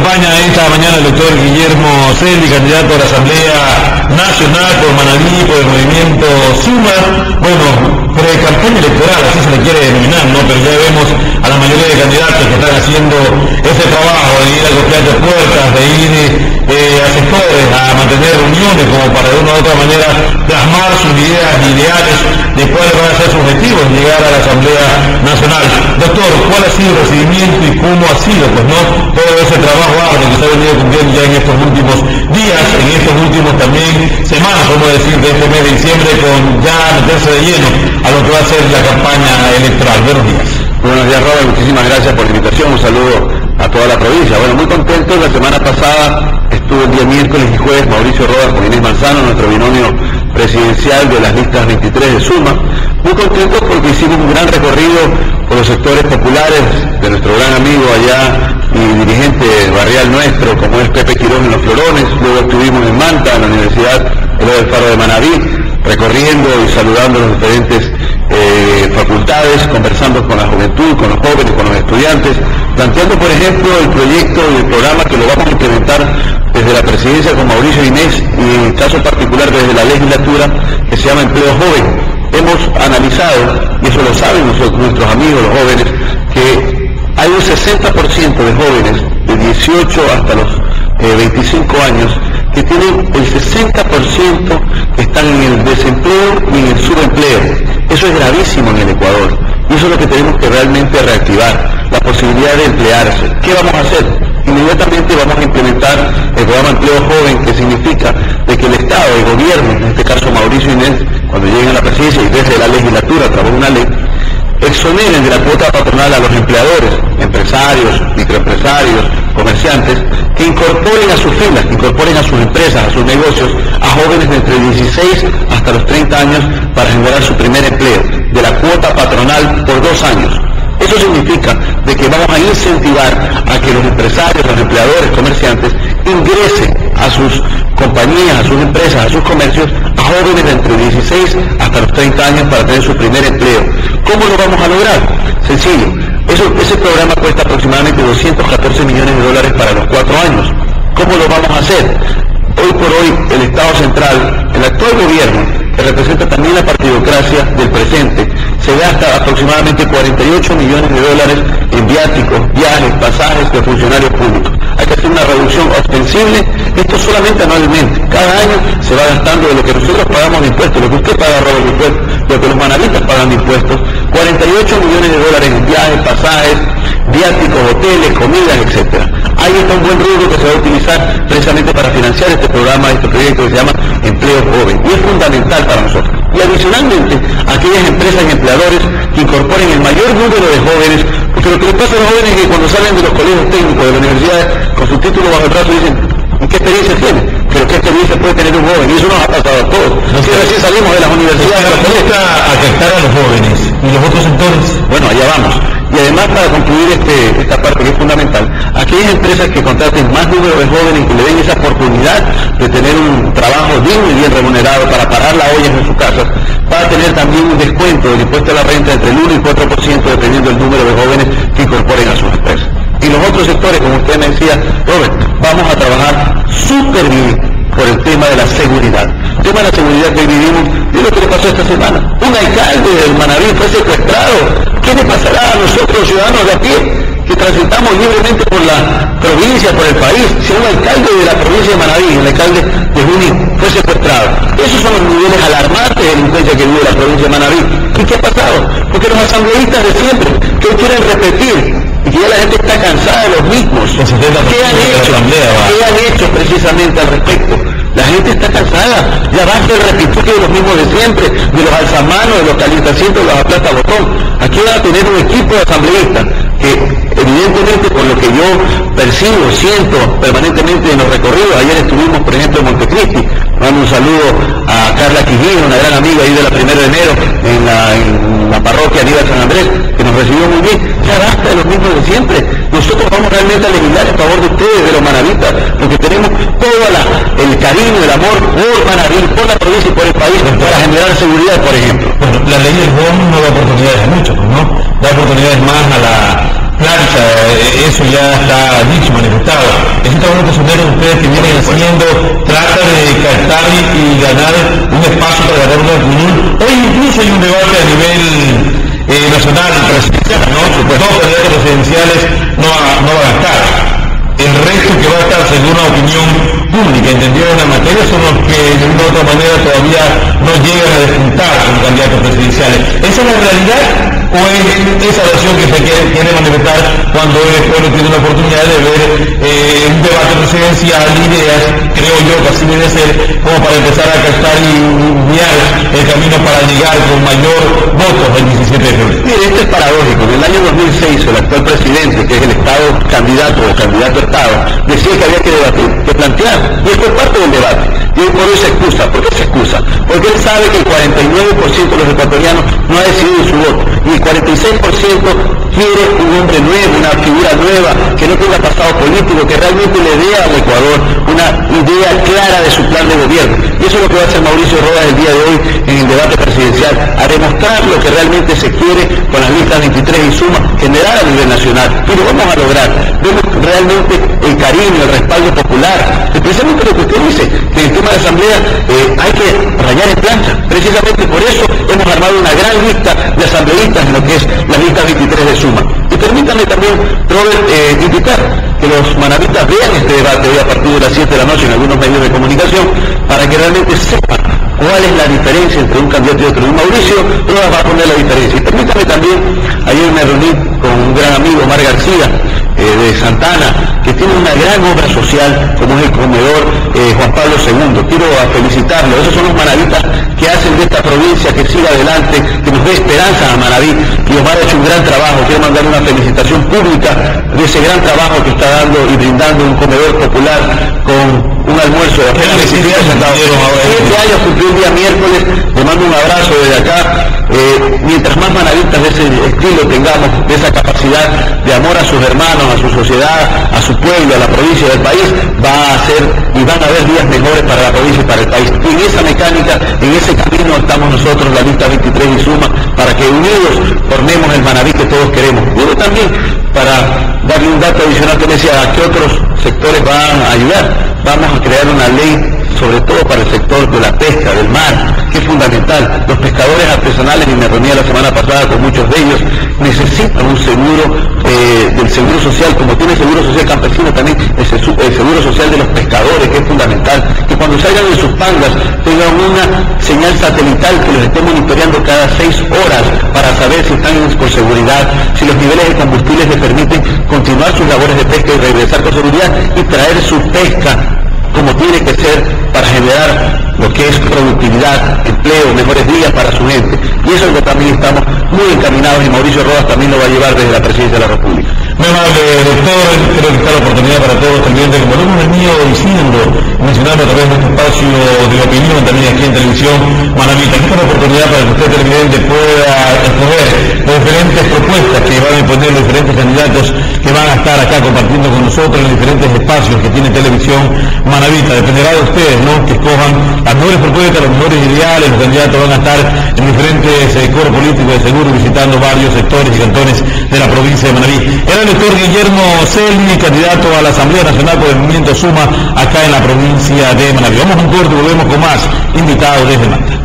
acompaña esta mañana el doctor Guillermo Celli, candidato a la Asamblea Nacional por Manabí, por el movimiento Suma. Bueno, pre-campaña electoral, así se le quiere denominar, ¿no? Pero ya vemos a la mayoría de candidatos que están haciendo ese trabajo de ir a golpear de puertas, de ir a sectores, a mantener reuniones, como para de una u otra manera plasmar sus ideas y ideales de cuáles van a ser sus objetivos, llegar a la Asamblea Nacional. Doctor, ¿cuál ha sido el recibimiento y cómo ha sido, pues, no, todo ese trabajo arduo que se ha venido cumpliendo ya en estos últimos días, en estos últimos también semanas, vamos a decir, de este mes de diciembre, con ya meterse de lleno a lo que va a ser la campaña electoral? Buenos días. Buenos días, Robert, muchísimas gracias por la invitación, un saludo a toda la provincia. Bueno, muy contento, la semana pasada estuvo el día miércoles y jueves Mauricio Rodas con Inés Manzano, nuestro binomio presidencial de las listas 23 de Suma. Muy contentos porque hicimos un gran recorrido por los sectores populares de nuestro gran amigo allá y dirigente barrial nuestro, como es Pepe Quirón en Los Florones. Luego estuvimos en Manta, en la Universidad del Faro de Manabí, recorriendo y saludando a los diferentes facultades, conversando con la juventud, con los jóvenes, con los estudiantes, planteando, por ejemplo, el proyecto y el programa que lo vamos a implementar desde la presidencia con Mauricio e Inés, y en el caso particular desde la legislatura, que se llama Empleo Joven. Hemos analizado, y eso lo saben nuestros amigos, los jóvenes, que hay un 60% de jóvenes de 18 hasta los 25 años que tienen el 60% que están en el desempleo y en el subempleo. Eso es gravísimo en el Ecuador, y eso es lo que tenemos que realmente reactivar, la posibilidad de emplearse. ¿Qué vamos a hacer? Inmediatamente vamos a implementar el programa Empleo Joven, que significa de que el Estado, el gobierno, en este caso Mauricio e Inés, cuando lleguen a la presidencia y desde la legislatura a través de una ley, exoneren de la cuota patronal a los empleadores, empresarios, microempresarios, comerciantes, que incorporen a sus filas, que incorporen a sus empresas, a sus negocios, a jóvenes de entre 16 hasta los 30 años para generar su primer empleo, de la cuota patronal por 2 años. Eso significa de que vamos a incentivar a que los empresarios, los empleadores, comerciantes, ingresen a sus compañías, a sus empresas, a sus comercios, a jóvenes de entre 16 hasta los 30 años para tener su primer empleo. ¿Cómo lo vamos a lograr? Sencillo. Ese programa cuesta aproximadamente 214 millones de dólares para los 4 años. ¿Cómo lo vamos a hacer? Hoy por hoy el Estado central, el actual gobierno, que representa también la partidocracia del presente, se gasta aproximadamente 48 millones de dólares en viáticos, viajes, pasajes de funcionarios públicos. Hay que hacer una reducción ostensible, esto solamente anualmente. Cada año se va gastando de lo que nosotros pagamos de impuestos, lo que usted paga, Robert, de impuestos, lo que los manavistas pagan de impuestos, 48 millones de dólares en viajes, pasajes, viáticos, hoteles, comidas, etc. Ahí está un buen rubro que se va a utilizar precisamente para financiar este programa, este proyecto que se llama Empleo Joven, y es fundamental para nosotros. Y adicionalmente, aquellas empresas y empleadores que incorporen el mayor número de jóvenes, porque lo que les pasa a los jóvenes es que cuando salen de los colegios técnicos, de las universidades, con su título bajo el brazo, dicen, ¿qué experiencia tiene? Pero ¿qué experiencia puede tener un joven? Y eso nos ha pasado a todos. Si recién salimos de las universidades, ¿cómo está afectar a los jóvenes y los otros sectores? Bueno, allá vamos. Y además, para concluir esta parte que es fundamental, aquellas empresas que contraten más número de jóvenes y que le den esa oportunidad de tener un trabajo digno y bien remunerado para parar la olla en sus casas, va a tener también un descuento del impuesto a la renta entre el 1 y 4% dependiendo del número de jóvenes que incorporen a sus empresas. Y los otros sectores, como usted me decía, Robert, vamos a trabajar súper bien por el tema de la seguridad. El tema de la seguridad que vivimos, es lo que le pasó esta semana. Un alcalde del Manabí fue secuestrado. ¿Qué le pasará a nosotros, los ciudadanos de a pie, que transitamos libremente por la provincia, por el país? Si un alcalde de la provincia de Manabí, el alcalde de Junín, fue secuestrado. Esos son los niveles alarmantes de delincuencia que vive la provincia de Manabí. ¿Y qué ha pasado? Porque los asambleístas de siempre, que hoy quieren repetir, y que ya la gente está cansada de los mismos. ¿Qué han hecho precisamente al respecto? La gente está cansada, ya basta el repituque de los mismos de siempre, de los alzamanos, de los calientacientos, de los aplasta botón. Aquí van a tener un equipo de asambleístas que evidentemente por lo que yo percibo, siento permanentemente en los recorridos. Ayer estuvimos, por ejemplo, en Montecristi. Mando un saludo a Carla Quijino, una gran amiga ahí de la 1 de enero en la parroquia Aníbal San Andrés, que nos recibió muy bien. Ya basta de los mismos de siempre. Nosotros vamos realmente a legislar en favor de ustedes, de los manavistas, porque tenemos todo el cariño, el amor por Manabí, por la provincia y por el país, para generar seguridad, por ejemplo. Bueno, la ley del BON no da oportunidades a muchos, ¿no? Da oportunidades más a la plancha, eso ya está dicho, manifestado. un trabajo personero de ustedes que vienen haciendo, trata de captar y ganar un espacio para ganar una opinión. Hoy incluso hay un debate a nivel nacional, presidencial, ¿no? Pues dos candidatos presidenciales no van a estar. El resto que va a estar según la opinión pública, entendido en la materia, son los que de una u otra manera todavía no llegan a despuntar como candidatos presidenciales. ¿Esa es la realidad o es esa versión que se quiere manifestar cuando el pueblo tiene la oportunidad de ver un debate presidencial, ideas, creo yo que así debe ser, como para empezar a captar y guiar el camino para llegar con mayor votos el 17 de febrero? Mire, esto es paradójico. En el año 2006 el actual presidente, que es el Estado candidato o candidato Estado, decía que había que debatir, que plantear, y esto es parte del debate. Y hoy por hoy se excusa. ¿Por qué se excusa? Porque él sabe que el 49% de los ecuatorianos no ha decidido su voto, y el 46% quiere un hombre nuevo, una figura nueva, que no tenga pasado político, que realmente le dé al Ecuador una idea clara de su plan de gobierno. Y eso es lo que va a hacer Mauricio Rodas el día de hoy en el debate presidencial, a demostrar lo que realmente se quiere con las listas 23 y Suma, generar a nivel nacional. Y lo vamos a lograr. Vemos realmente el cariño, el respaldo popular. Precisamente lo que usted dice, que en el tema de asamblea hay que rayar en plancha. Precisamente por eso hemos armado una gran lista de asambleístas en lo que es la lista 23 de Suma. Y permítanme también, Robert, invitar que los manavistas vean este debate hoy a partir de las 7 de la noche en algunos medios de comunicación, para que realmente sepan cuál es la diferencia entre un candidato y otro. Y Mauricio Rodas va a poner la diferencia. Y permítame también, ayer me reuní con un gran amigo, Omar García, de Santana, que tiene una gran obra social como es el comedor Juan Pablo II. Quiero felicitarlo. Esos son los manavistas que hacen de esta provincia que siga adelante, que nos dé esperanza a Manaví. Y Omar ha hecho un gran trabajo. Quiero mandarle una felicitación pública de ese gran trabajo que está dando y brindando un comedor popular con un almuerzo de apenas 7 años, cumplió el día miércoles. Le mando un abrazo desde acá. Mientras más manavistas de ese estilo tengamos, de esa capacidad de amor a sus hermanos, a su sociedad, a su pueblo, a la provincia y al país, va a ser y van a haber días mejores para la provincia y para el país. Y en esa mecánica, en ese camino estamos nosotros, la lista 23 y Suma, para que unidos formemos el Manaví que todos queremos. Luego también, para darle un dato adicional que me decía, ¿a qué otros sectores van a ayudar? Vamos a crear una ley sobre todo para el sector de la pesca, del mar, que es fundamental. Los pescadores artesanales, y me reuní la semana pasada con muchos de ellos, necesitan un seguro del seguro social, como tiene el seguro social campesino, también el seguro social de los pescadores, que es fundamental, que cuando salgan de sus pangas tengan una señal satelital que los esté monitoreando cada 6 horas para saber si están con seguridad, si los niveles de combustibles les permiten continuar sus labores de pesca y regresar con seguridad y traer su pesca como tiene que ser para generar lo que es productividad, empleo, mejores días para su gente. Y eso es lo que también estamos muy encaminados, y Mauricio Rodas también lo va a llevar desde la Presidencia de la República. Muy amable, doctor. Creo que está la oportunidad para todos los televidentes, como lo hemos venido diciendo, mencionando a través de este espacio de opinión también aquí en Televisión Manavita. Esta es la oportunidad para que usted, televidente, pueda escoger las diferentes propuestas que van a imponer los diferentes candidatos que van a estar acá compartiendo con nosotros en los diferentes espacios que tiene Televisión Manavita. Dependerá de ustedes, ¿no?, que escojan las mejores propuestas, los mejores ideales. Los candidatos van a estar en diferentes coros políticos de seguro, visitando varios sectores y cantones de la provincia de Manaví. Era el doctor Guillermo Celli, candidato a la Asamblea Nacional por el Movimiento Suma, acá en la provincia de Manaví. Vamos a un corte y volvemos con más invitados desde Manta.